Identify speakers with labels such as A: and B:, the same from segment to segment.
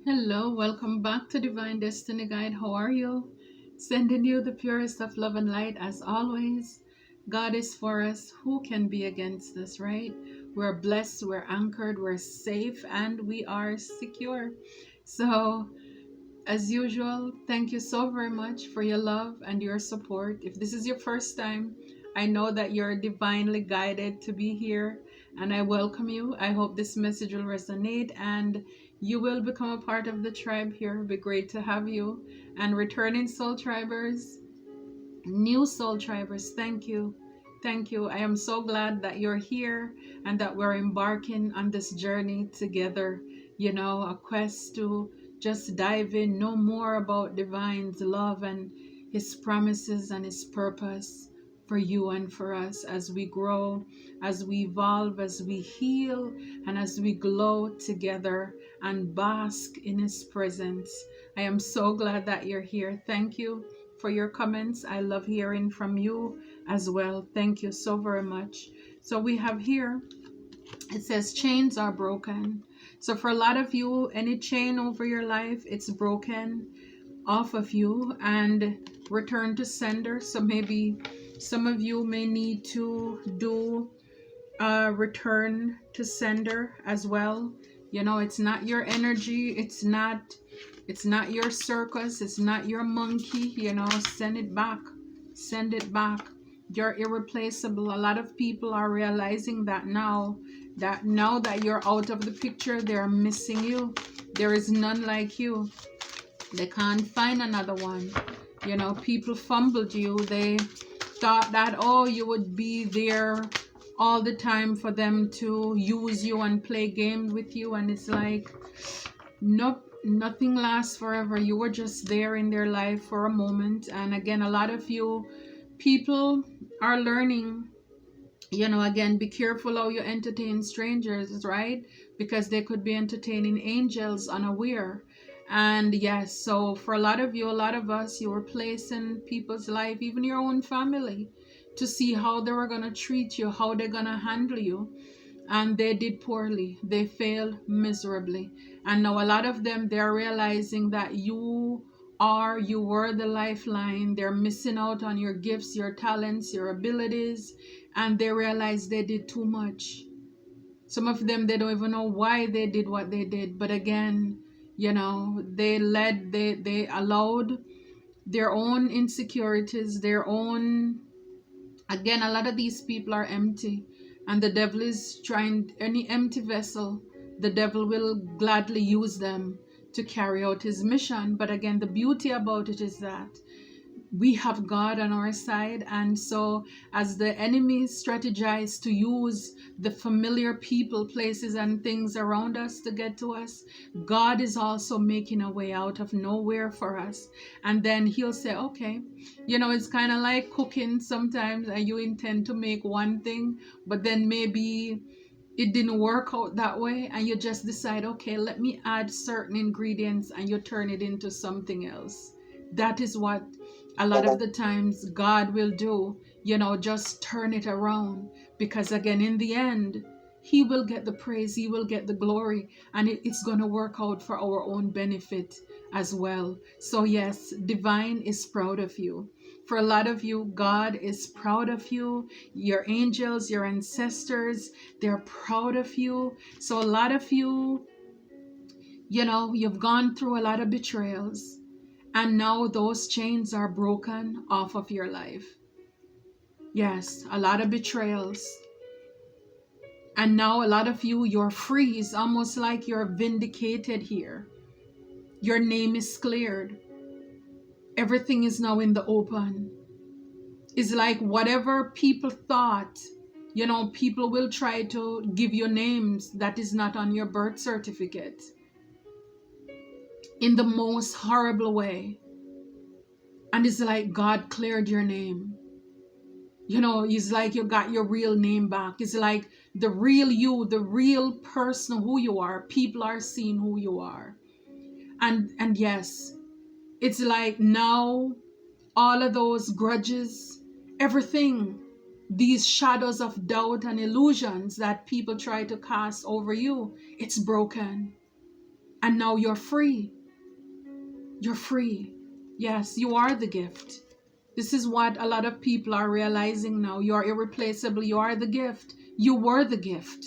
A: Hello, welcome back to Divine Destiny Guide. How are you? Sending you the purest of love and light as always. God is for us. Who can be against us, right? We're blessed, we're anchored, we're safe, and we are secure. So, as usual, thank you so very much for your love and your support. If this is your first time, I know that you're divinely guided to be here and I welcome you. I hope this message will resonate and you will become a part of the tribe here. It'll be great to have you. And returning soul tribers, new soul tribers, thank you. Thank you. I am so glad that you're here and that we're embarking on this journey together. A quest to just dive in, know more about Divine's love and His promises and His purpose for you and for us as we grow, as we evolve, as we heal, and as we glow together and bask in His presence. I am so glad that you're here. Thank you for your comments. I love hearing from you as well. Thank you so very much. So we have here, it says chains are broken. So for a lot of you, any chain over your life, it's broken off of you and return to sender. So maybe some of you may need to do a return to sender as well. It's not your energy, it's not your circus, it's not your monkey. Send it back. Send it back. You're irreplaceable. A lot of people are realizing that now that you're out of the picture, they're missing you. There is none like you. They can't find another one. People fumbled you. They thought that, oh, you would be there all the time for them to use you and play games with you. And it's like, nope, nothing lasts forever. You were just there in their life for a moment. And again, a lot of you people are learning, again, be careful how you entertain strangers, right? Because they could be entertaining angels unaware. And yes, so for a lot of you, a lot of us, you were placed in people's life, even your own family, to see how they were going to treat you, how they're going to handle you. And they did poorly. They failed miserably. And now a lot of them, they're realizing that you were the lifeline. They're missing out on your gifts, your talents, your abilities, and they realize they did too much. Some of them, they don't even know why they did what they did. But again, they allowed their own insecurities, their own, again, a lot of these people are empty. And the devil is trying, any empty vessel, the devil will gladly use them to carry out his mission. But again, the beauty about it is that we have God on our side. And so as the enemy strategized to use the familiar people, places, and things around us to get to us, God is also making a way out of nowhere for us. And then he'll say, okay, it's kind of like cooking sometimes, and you intend to make one thing, but then maybe it didn't work out that way, and you just decide, okay, let me add certain ingredients, and you turn it into something else. That is what a lot of the times God will do, just turn it around. Because again, in the end, He will get the praise, He will get the glory, and it's going to work out for our own benefit as well. So yes, Divine is proud of you. For a lot of you, God is proud of you. Your angels, your ancestors, they're proud of you. So a lot of you, you've gone through a lot of betrayals. And now those chains are broken off of your life. Yes, a lot of betrayals. And now a lot of you, you're free. It's almost like you're vindicated here. Your name is cleared. Everything is now in the open. It's like whatever people thought, people will try to give you names that is not on your birth certificate in the most horrible way. And it's like God cleared your name. It's like you got your real name back. It's like the real you, the real person who you are. People are seeing who you are. And yes, it's like now all of those grudges, everything, these shadows of doubt and illusions that people try to cast over you, it's broken. And now you're free. You're free. Yes, you are the gift. This is what a lot of people are realizing now. You're irreplaceable. You are the gift. You were the gift.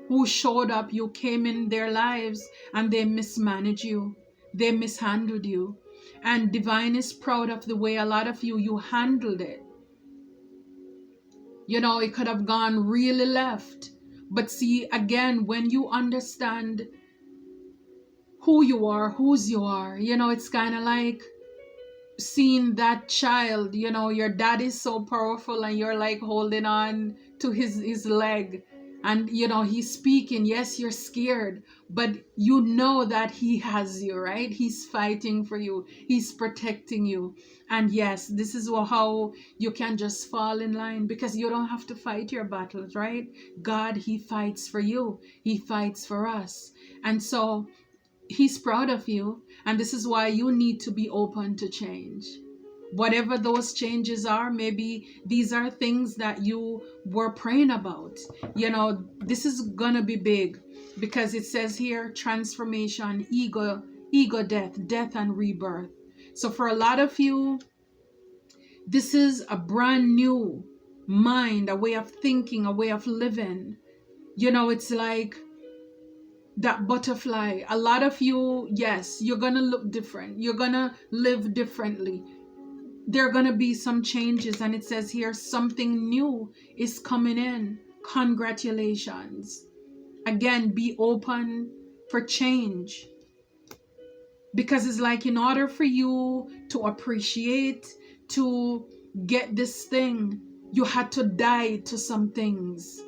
A: Who showed up, you came in their lives and they mismanaged you. They mishandled you. And Divine is proud of the way a lot of you handled it. You know, it could have gone really left. But see, again, when you understand who you are, whose you are, you know, it's kind of like seeing that child, you know, your dad is so powerful and you're like holding on to his leg, and you know he's speaking. Yes, you're scared, but you know that he has you, right? He's fighting for you, he's protecting you. And yes, this is how you can just fall in line, because you don't have to fight your battles, right? God, he fights for you, he fights for us. And so he's proud of you, and this is why you need to be open to change. Whatever those changes are, maybe these are things that you were praying about. You know, this is gonna be big, because it says here transformation, ego death and rebirth. So for a lot of you, this is a brand new mind, a way of thinking, a way of living. You know, it's like that butterfly. A lot of you, yes, you're gonna look different, you're gonna live differently, there are gonna be some changes. And it says here something new is coming in. Congratulations. Again, be open for change, because it's like, in order for you to appreciate, to get this thing, you had to die to some things.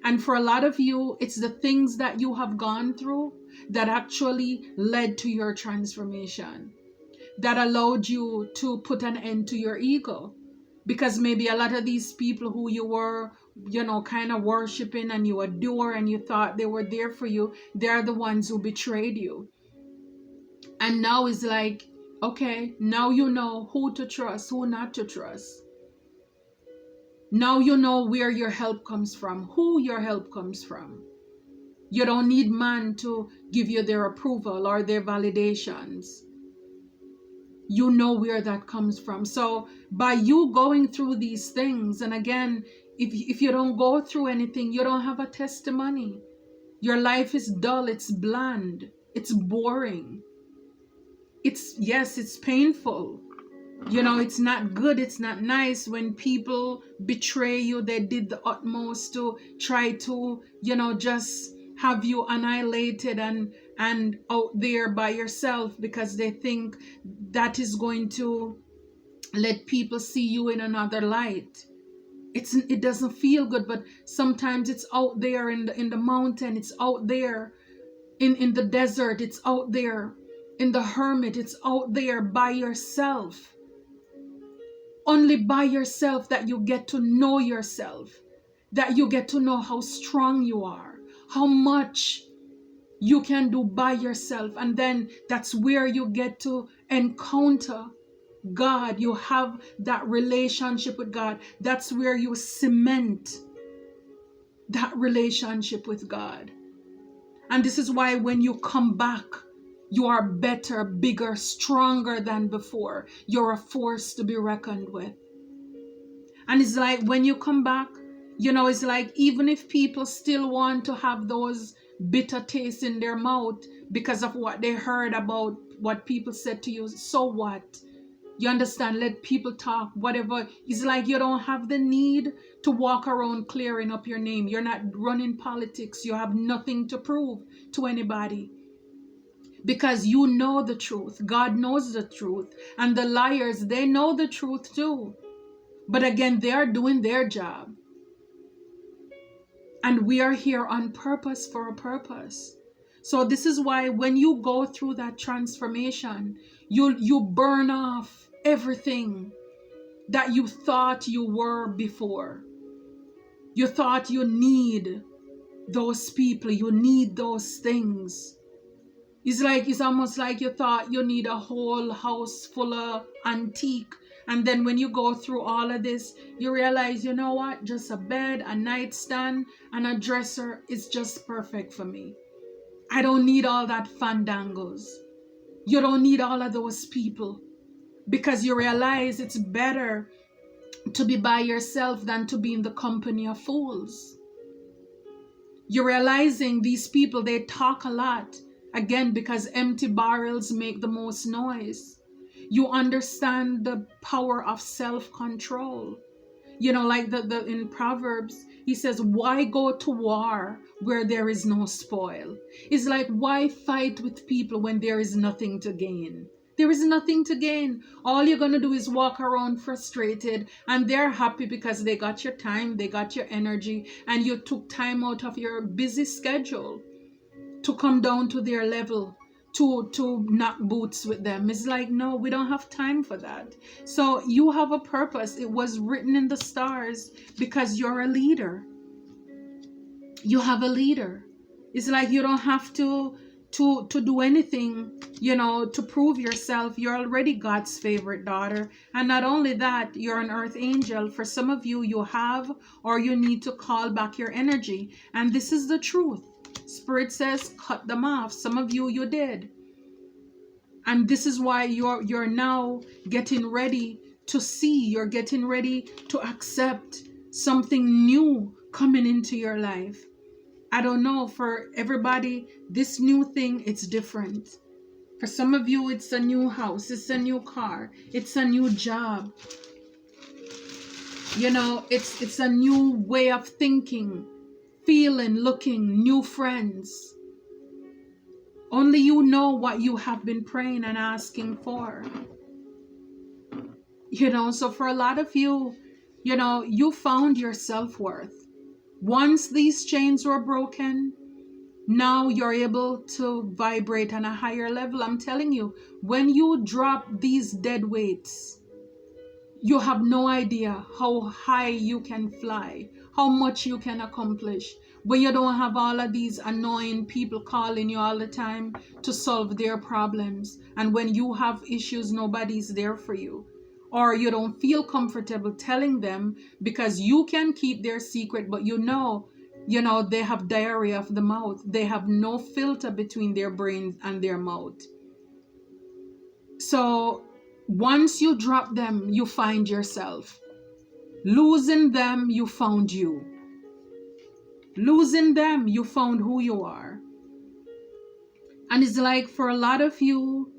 A: And for a lot of you, it's the things that you have gone through that actually led to your transformation, that allowed you to put an end to your ego. Because maybe a lot of these people who you were, you know, kind of worshiping and you adore and you thought they were there for you, they're the ones who betrayed you. And now it's like, okay, now you know who to trust, who not to trust. Now you know where your help comes from, who your help comes from. You don't need man to give you their approval or their validations. You know where that comes from. So by you going through these things, and again, if you don't go through anything, you don't have a testimony. Your life is dull, it's bland, it's boring. It's painful. You know, it's not good, it's not nice when people betray you. They did the utmost to try to, you know, just have you annihilated and out there by yourself, because they think that is going to let people see you in another light. It doesn't feel good, but sometimes it's out there in the mountain, it's out there in the desert, it's out there in the hermit, it's out there by yourself. Only by yourself that you get to know yourself, that you get to know how strong you are, how much you can do by yourself. And then that's where you get to encounter God. You have that relationship with God. That's where you cement that relationship with God. And this is why when you come back, you are better, bigger, stronger than before. You're a force to be reckoned with. And it's like when you come back, you know, it's like even if people still want to have those bitter tastes in their mouth because of what they heard about what people said to you, so what? You understand? Let people talk, whatever. It's like you don't have the need to walk around clearing up your name. You're not running politics. You have nothing to prove to anybody, because you know the truth. God knows the truth. And the liars, they know the truth too. But again, they are doing their job. And we are here on purpose, for a purpose. So this is why when you go through that transformation, you burn off everything that you thought you were before. You thought you need those people, you need those things. It's almost like you thought you need a whole house full of antique. And then when you go through all of this, you realize, you know what? Just a bed, a nightstand, and a dresser is just perfect for me. I don't need all that fandangos. You don't need all of those people, because you realize it's better to be by yourself than to be in the company of fools. You're realizing these people, they talk a lot. Again, because empty barrels make the most noise. You understand the power of self-control. You know, like the in Proverbs, he says, why go to war where there is no spoil? It's like, why fight with people when there is nothing to gain? There is nothing to gain. All you're going to do is walk around frustrated, and they're happy because they got your time, they got your energy, and you took time out of your busy schedule to come down to their level, to knock boots with them. It's like, no, we don't have time for that. So you have a purpose. It was written in the stars because you're a leader. You have a leader. It's like you don't have to do anything, you know, to prove yourself. You're already God's favorite daughter. And not only that, you're an earth angel. For some of you, you have, or you need to call back your energy. And this is the truth. Spirit says, cut them off. Some of you, you did. And this is why you're now getting ready to see. You're getting ready to accept something new coming into your life. I don't know, for everybody, this new thing, it's different. For some of you, it's a new house, it's a new car, it's a new job. You know, it's a new way of thinking, feeling, looking, new friends. Only you know what you have been praying and asking for. You know, so for a lot of you, you know, you found your self-worth. Once these chains were broken, now you're able to vibrate on a higher level. I'm telling you, when you drop these dead weights, you have no idea how high you can fly, how much you can accomplish. When you don't have all of these annoying people calling you all the time to solve their problems. And when you have issues, nobody's there for you. Or you don't feel comfortable telling them because you can keep their secret, but you know, they have diarrhea of the mouth. They have no filter between their brain and their mouth. So once you drop them, you find yourself. Losing them, you found you. Losing them, you found who you are. And it's like for a lot of you,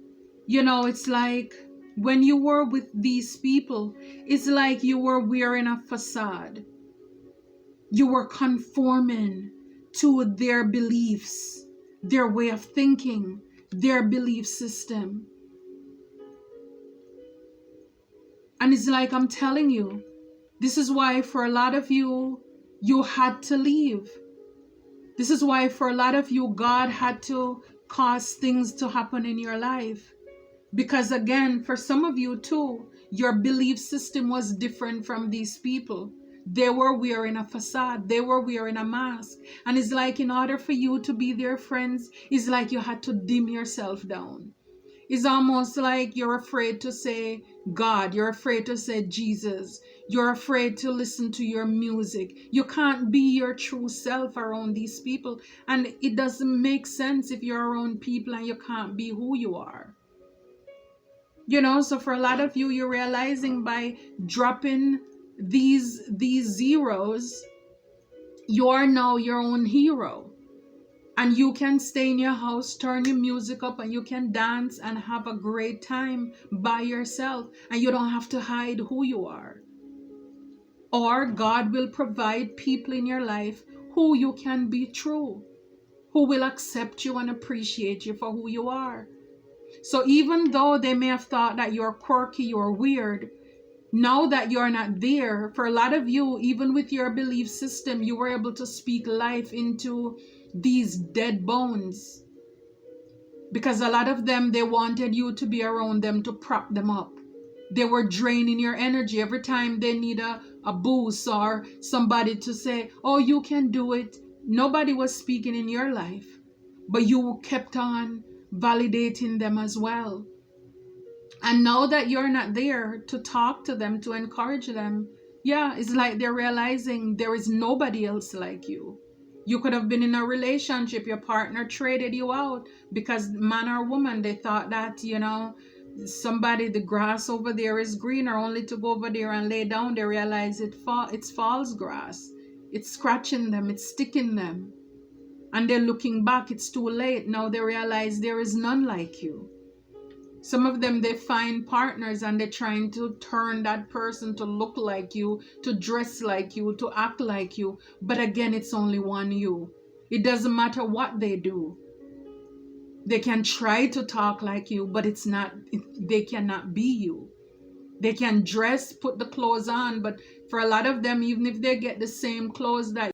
A: you know, it's like when you were with these people, it's like you were wearing a facade. You were conforming to their beliefs, their way of thinking, their belief system. And it's like, I'm telling you, this is why for a lot of you, you had to leave. This is why for a lot of you, God had to cause things to happen in your life. Because again, for some of you too, your belief system was different from these people. They were wearing a facade. They were wearing a mask. And it's like in order for you to be their friends, it's like you had to dim yourself down. It's almost like you're afraid to say God. You're afraid to say Jesus. You're afraid to listen to your music. You can't be your true self around these people. And it doesn't make sense if you're around people and you can't be who you are. You know, so for a lot of you, you're realizing by dropping these zeros, you are now your own hero. And you can stay in your house, turn your music up, and you can dance and have a great time by yourself. And you don't have to hide who you are. Or God will provide people in your life who you can be true, who will accept you and appreciate you for who you are. So even though they may have thought that you're quirky, you're weird, now that you're not there, for a lot of you, even with your belief system, you were able to speak life into these dead bones. Because a lot of them, they wanted you to be around them to prop them up. They were draining your energy every time they need a boost or somebody to say, oh, you can do it. Nobody was speaking in your life, but you kept on validating them as well. And now that you're not there to talk to them, to encourage them, yeah, it's like they're realizing there is nobody else like you. You could have been in a relationship, your partner traded you out because man or woman, they thought that, somebody, the grass over there is greener, only to go over there and lay down, they realize it's false grass. It's scratching them, it's sticking them. And they're looking back, it's too late. Now they realize there is none like you. Some of them, they find partners and they're trying to turn that person to look like you, to dress like you, to act like you. But again, it's only one you. It doesn't matter what they do. They can try to talk like you, but they cannot be you. They can dress, put the clothes on, but for a lot of them, even if they get the same clothes that